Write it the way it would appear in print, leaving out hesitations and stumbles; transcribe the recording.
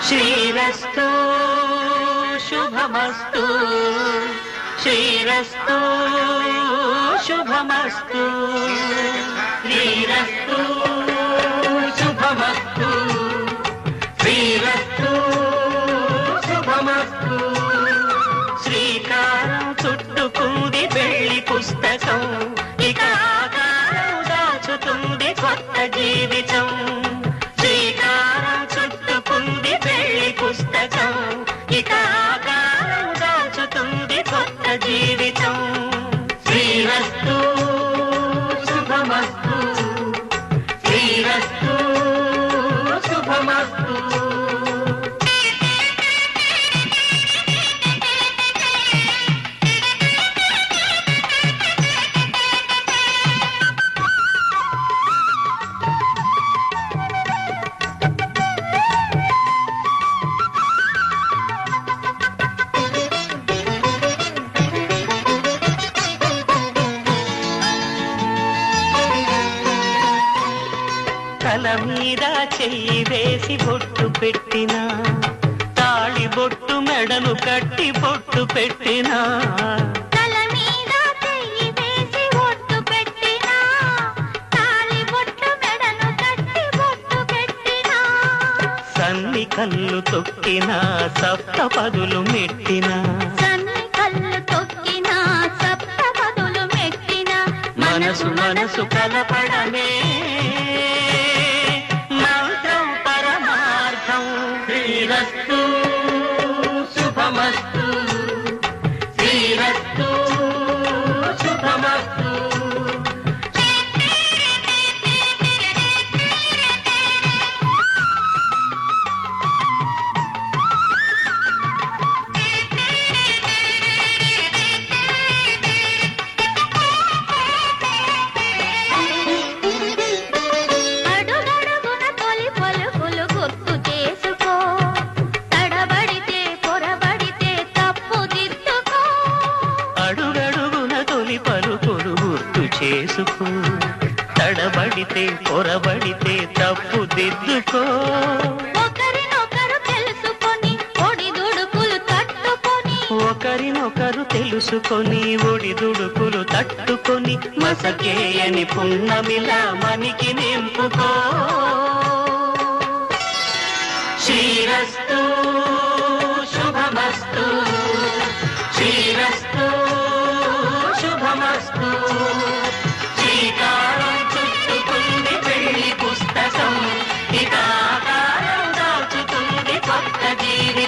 శ్రీరస్తు శుభమస్తు శ్రీరస్తు శుభమస్తు శ్రీరస్తు శుభమస్తు శ్రీరస్తు శుభమస్తు శ్రీకారం చుట్టుకుంది పెళ్లి పుస్తకం ఇక ఆకారం దాచుతుంది కొత్త జీవితం శ్రీకారం చుట్టుకుంది పెళ్లి పుస్తకం ఇక ఆకారం దాచుతుంది కొత్త జీవితం శ్రీరస్తు శుభమస్తు శ్రీరస్తు శుభమస్తు తల మీద చెయ్యి వేసి బొట్టు పెట్టినా తాళి బొట్టు మెడను కట్టి బొట్టు పెట్టినా తల మీద చెయ్యి వేసి బొట్టు పెట్టినా తాళి బొట్టు మెడను కట్టి బొట్టు పెట్టినా సన్ని కళ్ళు తొక్కినా సప్త పదులు మెట్టినా సన్ని కళ్ళు తొక్కినా సప్త పదులు మెట్టినా మనసు మనసు కలపడమే మంత్రం పరమార్థం శ్రీరస్తు శుభమస్తు శ్రీరస్తు శుభమస్తు అడుగడుగున తొలి పలుకులు గుర్తు చేసుకో తడబడితే పొరబడితే తప్పు దిద్దుకో అడుగడుగున తొలి పలుకులు గుర్తు చేసుకో తడబడితే పొరబడితే తప్పు దిద్దుకో ఒకరినొకరు తెలుసుకొని ఒడిదుడుకులు తట్టుకొని ఒకరినొకరు తెలుసుకొని ఒడిదుడుకులు తట్టుకొని మసకేయని పున్నమిలా మనికి నింపుకో శ్రీరస్తు శుభమస్తు శ్రీరస్తు శుభమస్తు శ్రీకారం చుట్టుకుంది పెళ్లి పుస్తకం ఇక ఆకారం దాచుతుంది కొత్త జీవితం